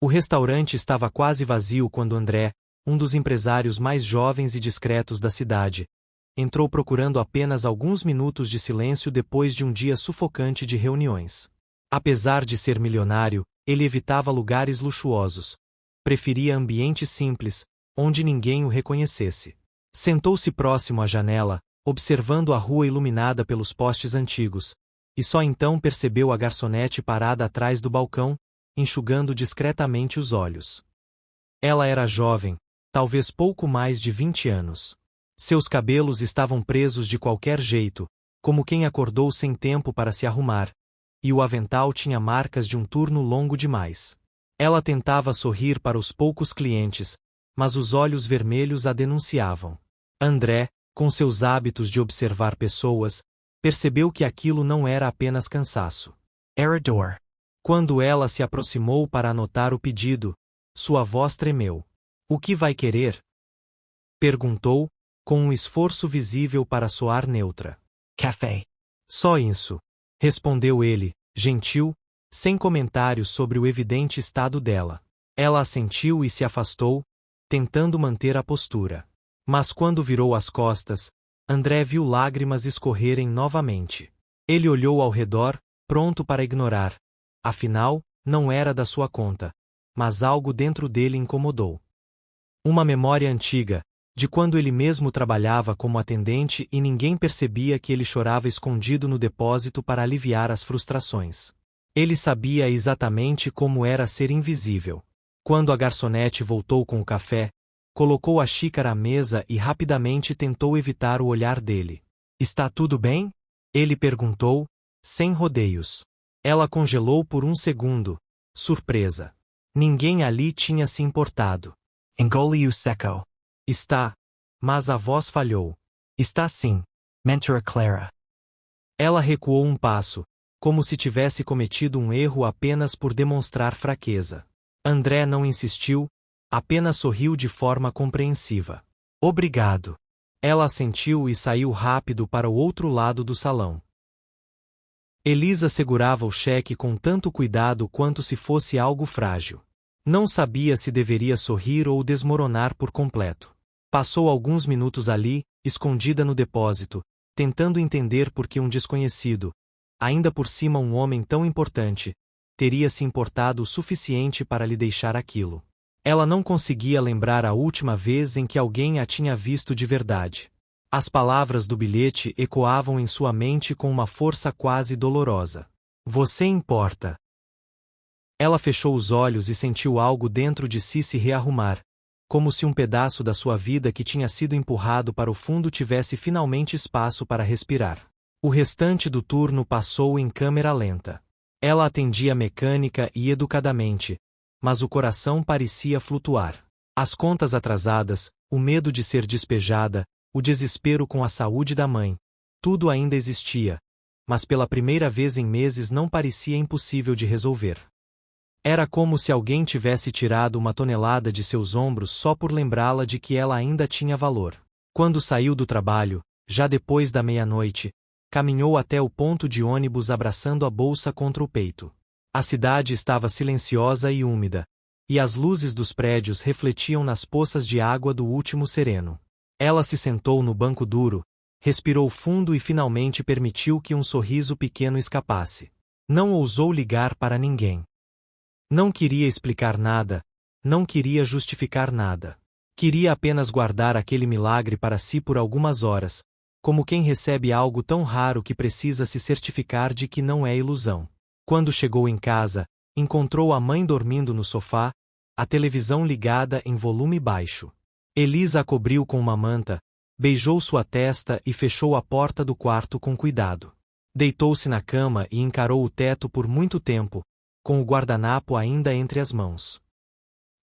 O restaurante estava quase vazio quando André, um dos empresários mais jovens e discretos da cidade, entrou procurando apenas alguns minutos de silêncio depois de um dia sufocante de reuniões. Apesar de ser milionário, ele evitava lugares luxuosos. Preferia ambientes simples, onde ninguém o reconhecesse. Sentou-se próximo à janela, observando a rua iluminada pelos postes antigos, e só então percebeu a garçonete parada atrás do balcão, enxugando discretamente os olhos. Ela era jovem, talvez pouco mais de 20 anos. Seus cabelos estavam presos de qualquer jeito, como quem acordou sem tempo para se arrumar, e o avental tinha marcas de um turno longo demais. Ela tentava sorrir para os poucos clientes, mas os olhos vermelhos a denunciavam. André, com seus hábitos de observar pessoas, percebeu que aquilo não era apenas cansaço. Era dor. Quando ela se aproximou para anotar o pedido, sua voz tremeu. "O que vai querer?" perguntou, com um esforço visível para soar neutra. "Café." "Só isso", respondeu ele, gentil, sem comentários sobre o evidente estado dela. Ela assentiu e se afastou, tentando manter a postura. Mas quando virou as costas, André viu lágrimas escorrerem novamente. Ele olhou ao redor, pronto para ignorar. Afinal, não era da sua conta. Mas algo dentro dele incomodou. Uma memória antiga, de quando ele mesmo trabalhava como atendente e ninguém percebia que ele chorava escondido no depósito para aliviar as frustrações. Ele sabia exatamente como era ser invisível. Quando a garçonete voltou com o café, colocou a xícara à mesa e rapidamente tentou evitar o olhar dele. "Está tudo bem?" ele perguntou, sem rodeios. Ela congelou por um segundo, surpresa. Ninguém ali tinha se importado. Engoliu seco. "Está." Mas a voz falhou. "Está sim." Mentora Clara. Ela recuou um passo, como se tivesse cometido um erro apenas por demonstrar fraqueza. André não insistiu, apenas sorriu de forma compreensiva. "Obrigado." Ela assentiu e saiu rápido para o outro lado do salão. Elisa segurava o cheque com tanto cuidado quanto se fosse algo frágil. Não sabia se deveria sorrir ou desmoronar por completo. Passou alguns minutos ali, escondida no depósito, tentando entender por que um desconhecido, ainda por cima um homem tão importante, teria se importado o suficiente para lhe deixar aquilo. Ela não conseguia lembrar a última vez em que alguém a tinha visto de verdade. As palavras do bilhete ecoavam em sua mente com uma força quase dolorosa. "Você importa." Ela fechou os olhos e sentiu algo dentro de si se rearrumar, como se um pedaço da sua vida que tinha sido empurrado para o fundo tivesse finalmente espaço para respirar. O restante do turno passou em câmera lenta. Ela atendia mecânica e educadamente, mas o coração parecia flutuar. As contas atrasadas, o medo de ser despejada, o desespero com a saúde da mãe, tudo ainda existia, mas pela primeira vez em meses não parecia impossível de resolver. Era como se alguém tivesse tirado uma tonelada de seus ombros só por lembrá-la de que ela ainda tinha valor. Quando saiu do trabalho, já depois da meia-noite, caminhou até o ponto de ônibus abraçando a bolsa contra o peito. A cidade estava silenciosa e úmida, e as luzes dos prédios refletiam nas poças de água do último sereno. Ela se sentou no banco duro, respirou fundo e finalmente permitiu que um sorriso pequeno escapasse. Não ousou ligar para ninguém. Não queria explicar nada, não queria justificar nada. Queria apenas guardar aquele milagre para si por algumas horas, como quem recebe algo tão raro que precisa se certificar de que não é ilusão. Quando chegou em casa, encontrou a mãe dormindo no sofá, a televisão ligada em volume baixo. Elisa a cobriu com uma manta, beijou sua testa e fechou a porta do quarto com cuidado. Deitou-se na cama e encarou o teto por muito tempo, com o guardanapo ainda entre as mãos.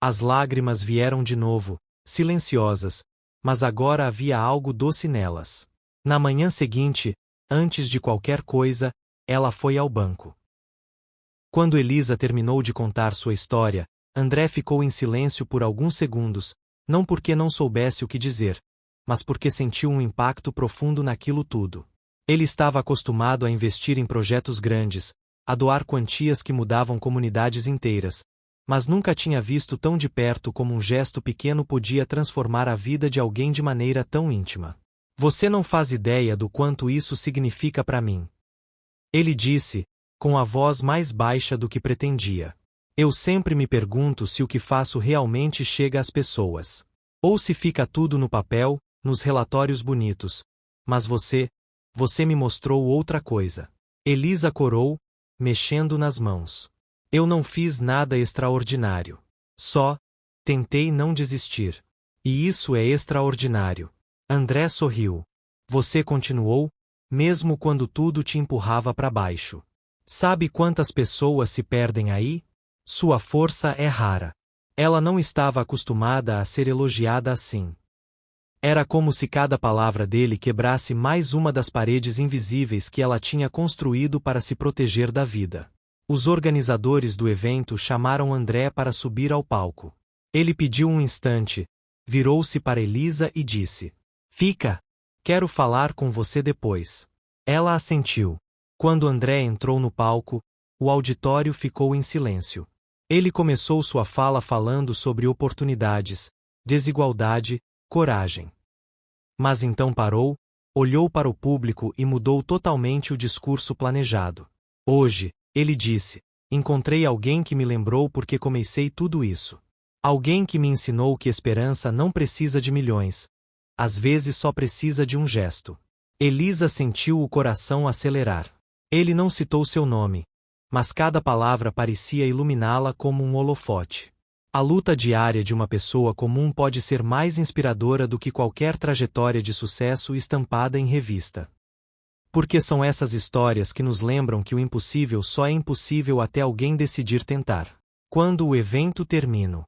As lágrimas vieram de novo, silenciosas, mas agora havia algo doce nelas. Na manhã seguinte, antes de qualquer coisa, ela foi ao banco. Quando Elisa terminou de contar sua história, André ficou em silêncio por alguns segundos, não porque não soubesse o que dizer, mas porque sentiu um impacto profundo naquilo tudo. Ele estava acostumado a investir em projetos grandes, a doar quantias que mudavam comunidades inteiras, mas nunca tinha visto tão de perto como um gesto pequeno podia transformar a vida de alguém de maneira tão íntima. Você não faz ideia do quanto isso significa para mim. Ele disse, com a voz mais baixa do que pretendia. Eu sempre me pergunto se o que faço realmente chega às pessoas. Ou se fica tudo no papel, nos relatórios bonitos. Mas você me mostrou outra coisa. Elisa corou, mexendo nas mãos. Eu não fiz nada extraordinário. Só tentei não desistir. E isso é extraordinário. André sorriu. Você continuou, mesmo quando tudo te empurrava para baixo. Sabe quantas pessoas se perdem aí? Sua força é rara. Ela não estava acostumada a ser elogiada assim. Era como se cada palavra dele quebrasse mais uma das paredes invisíveis que ela tinha construído para se proteger da vida. Os organizadores do evento chamaram André para subir ao palco. Ele pediu um instante, virou-se para Elisa e disse: Fica! Quero falar com você depois. Ela assentiu. Quando André entrou no palco, o auditório ficou em silêncio. Ele começou sua fala falando sobre oportunidades, desigualdade, coragem. Mas então parou, olhou para o público e mudou totalmente o discurso planejado. Hoje, ele disse, encontrei alguém que me lembrou porque comecei tudo isso. Alguém que me ensinou que esperança não precisa de milhões. Às vezes só precisa de um gesto. Elisa sentiu o coração acelerar. Ele não citou seu nome, mas cada palavra parecia iluminá-la como um holofote. A luta diária de uma pessoa comum pode ser mais inspiradora do que qualquer trajetória de sucesso estampada em revista. Porque são essas histórias que nos lembram que o impossível só é impossível até alguém decidir tentar. Quando o evento terminou,